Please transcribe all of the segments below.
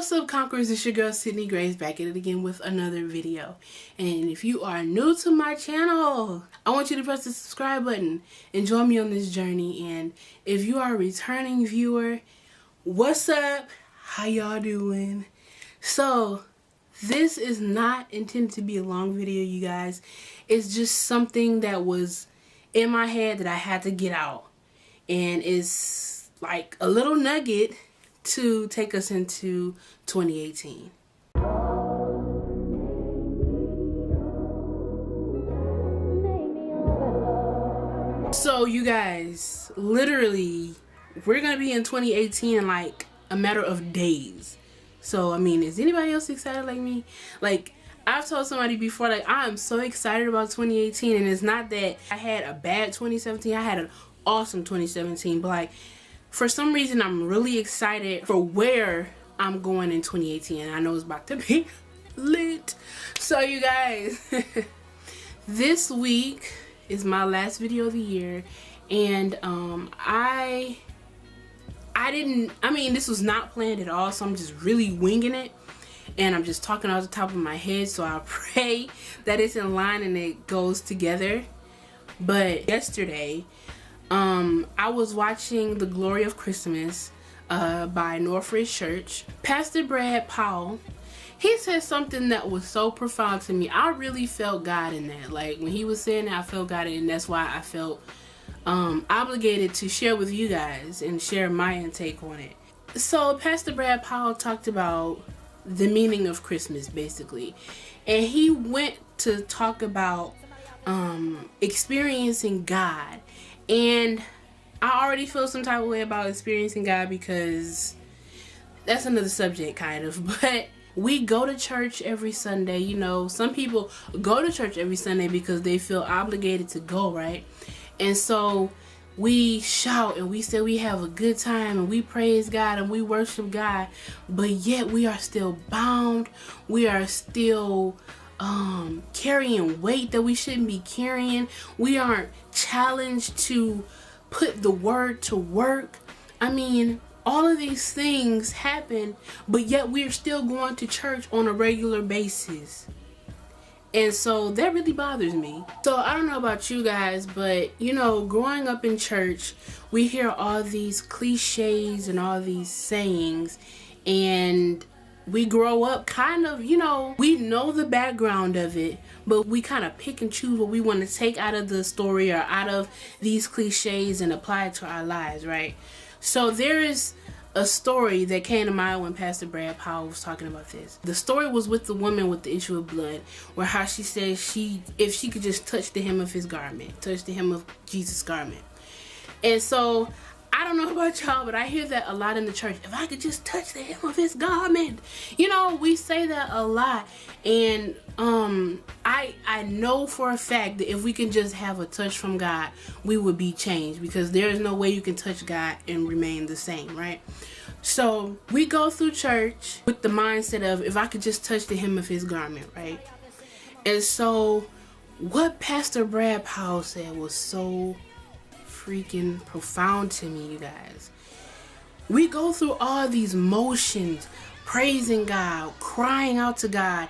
What's up, Conquerors? It's your girl Sydnie Grace back at it again with another video. And if you are new to my channel, I want you to press the subscribe button and join me on this journey. And if you are a returning viewer, what's up? How y'all doing? So this is not intended to be a long video, you guys. It's just something that was in my head that I had to get out, and it's like a little nugget to take us into 2018. So you guys, literally, we're gonna be in 2018 in like a matter of days. So I mean, is anybody else excited like me? Like, I've told somebody before, like, I'm so excited about 2018, and it's not that I had a bad 2017. I had an awesome 2017, but like, for some reason, I'm really excited for where I'm going in 2018. And I know it's about to be lit. So you guys, this week is my last video of the year. And I mean, this was not planned at all. So I'm just really winging it. And I'm just talking off the top of my head. So I pray that it's in line and it goes together. But yesterday, I was watching The Glory of Christmas by Northridge Church. Pastor Brad Powell, he said something that was so profound to me. I really felt God in that. Like, when he was saying that, I felt God in it, and that's why I felt obligated to share with you guys and share my intake on it. So Pastor Brad Powell talked about the meaning of Christmas, basically, and he went to talk about experiencing God. And I already feel some type of way about experiencing God, because that's another subject, kind of. But we go to church every Sunday. You know, some people go to church every Sunday because they feel obligated to go, right? And so we shout and we say we have a good time and we praise God and we worship God, but yet we are still bound. We are still carrying weight that we shouldn't be carrying. We aren't challenged to put the word to work. I mean, all of these things happen, but yet we're still going to church on a regular basis. And so that really bothers me. So I don't know about you guys, but you know, growing up in church, we hear all these cliches and all these sayings, and we grow up kind of, you know, we know the background of it, but we kind of pick and choose what we want to take out of the story or out of these cliches and apply it to our lives, right? So there is a story that came to mind when Pastor Brad Powell was talking about this. The story was with the woman with the issue of blood, where how she said if she could just touch the hem of his garment, touch the hem of Jesus' garment. And so I don't know about y'all, but I hear that a lot in the church. If I could just touch the hem of his garment. You know, we say that a lot. And I know for a fact that if we can just have a touch from God, we would be changed, because there is no way you can touch God and remain the same, right? So we go through church with the mindset of, if I could just touch the hem of his garment, right? And so what Pastor Brad Powell said was so freaking profound to me, you guys. We go through all these motions, praising God, crying out to God,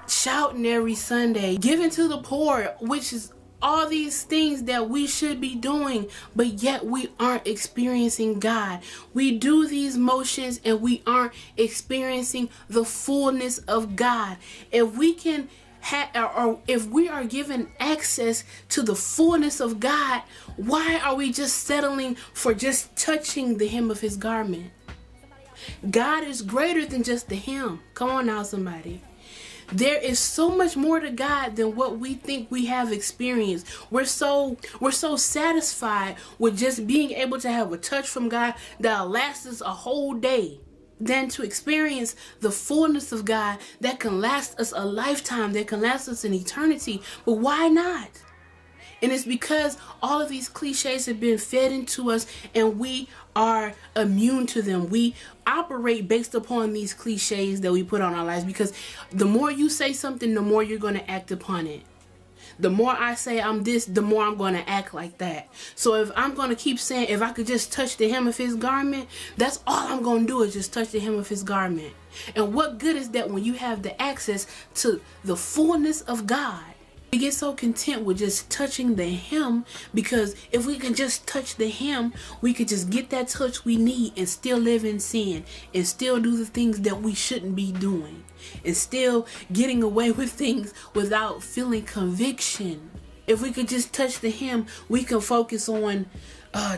shouting every Sunday, giving to the poor, which is all these things that we should be doing, but yet we aren't experiencing God. We do these motions and we aren't experiencing the fullness of God. If we can or if we are given access to the fullness of God, why are we just settling for just touching the hem of his garment? God is greater than just the hem. Come on now, somebody. There is so much more to God than what we think we have experienced. We're so satisfied with just being able to have a touch from God that'll last us a whole day, than to experience the fullness of God that can last us a lifetime, that can last us an eternity. But why not? And it's because all of these cliches have been fed into us and we are immune to them. We operate based upon these cliches that we put on our lives, because the more you say something, the more you're going to act upon it. The more I say I'm this, the more I'm going to act like that. So if I'm going to keep saying, if I could just touch the hem of his garment, that's all I'm going to do is just touch the hem of his garment. And what good is that when you have the access to the fullness of God? We get so content with just touching the hem, because if we can just touch the hem, we could just get that touch we need and still live in sin and still do the things that we shouldn't be doing and still getting away with things without feeling conviction. If we could just touch the hem, we can focus on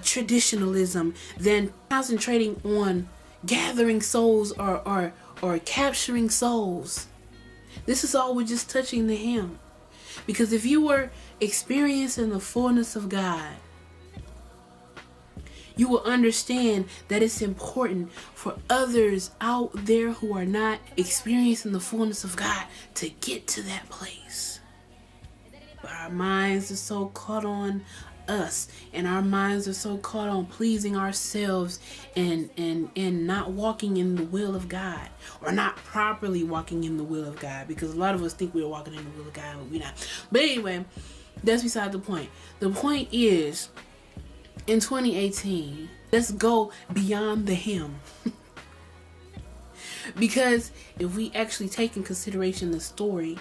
traditionalism than concentrating on gathering souls or capturing souls. This is all with just touching the hem. Because if you were experiencing the fullness of God, you will understand that it's important for others out there who are not experiencing the fullness of God to get to that place. But our minds are so caught on us, and our minds are so caught on pleasing ourselves and not walking in the will of God, or not properly walking in the will of God, because a lot of us think we're walking in the will of God, but we're not. But anyway, that's beside the point. The point is, in 2018, let's go beyond the hem. Because if we actually take in consideration the story,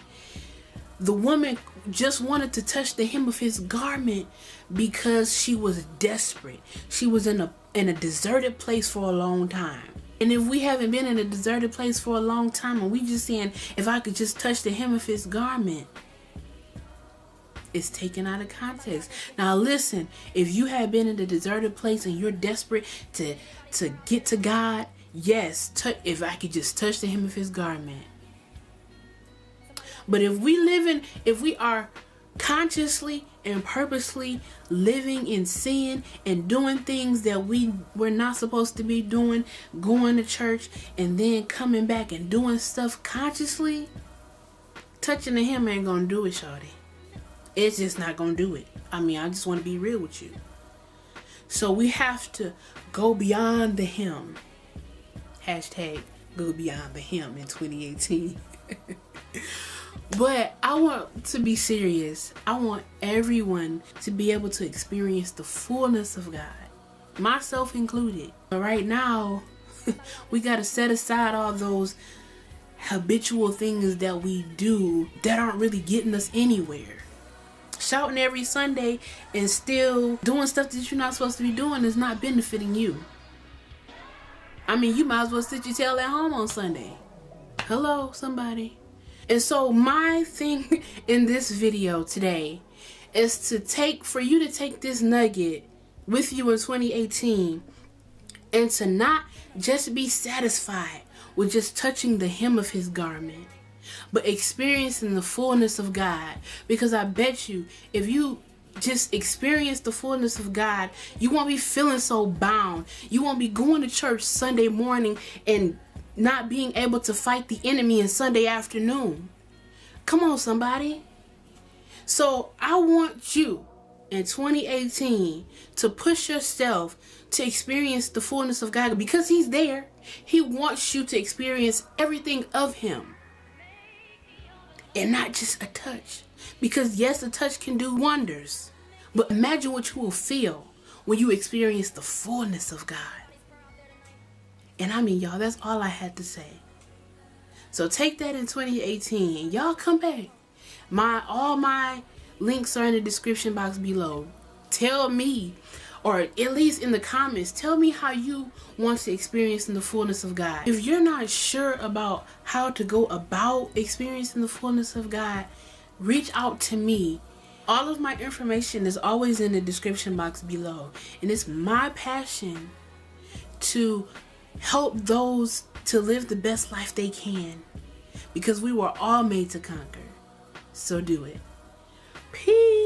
the woman just wanted to touch the hem of his garment because she was desperate. She was in a deserted place for a long time. And if we haven't been in a deserted place for a long time and we just saying, if I could just touch the hem of his garment, it's taken out of context. Now listen, if you have been in a deserted place and you're desperate to get to God, yes, if I could just touch the hem of his garment. But if we are consciously and purposely living in sin and doing things that we're not supposed to be doing, going to church and then coming back and doing stuff consciously, touching the hem ain't gonna do it, shawty. It's just not gonna do it. I mean, I just want to be real with you. So we have to go beyond the hem. Hashtag go beyond the hem in 2018. But I want to be serious. I want everyone to be able to experience the fullness of God, myself included. But right now, we got to set aside all those habitual things that we do that aren't really getting us anywhere. Shouting every Sunday and still doing stuff that you're not supposed to be doing is not benefiting you. I mean, you might as well sit your tail at home on Sunday. Hello, somebody. And so my thing in this video today is for you to take this nugget with you in 2018 and to not just be satisfied with just touching the hem of his garment, but experiencing the fullness of God. Because I bet you, if you just experience the fullness of God, you won't be feeling so bound. You won't be going to church Sunday morning and not being able to fight the enemy on Sunday afternoon. Come on, somebody. So I want you in 2018 to push yourself to experience the fullness of God, because he's there. He wants you to experience everything of him and not just a touch. Because yes, a touch can do wonders, but imagine what you will feel when you experience the fullness of God. And I mean, y'all, that's all I had to say. So take that in 2018 and y'all come back. All my links are in the description box below. Tell me, or at least in the comments, tell me how you want to experience in the fullness of God. If you're not sure about how to go about experiencing the fullness of God, reach out to me. All of my information is always in the description box below. And it's my passion to help those to live the best life they can, because we were all made to conquer. So do it. Peace.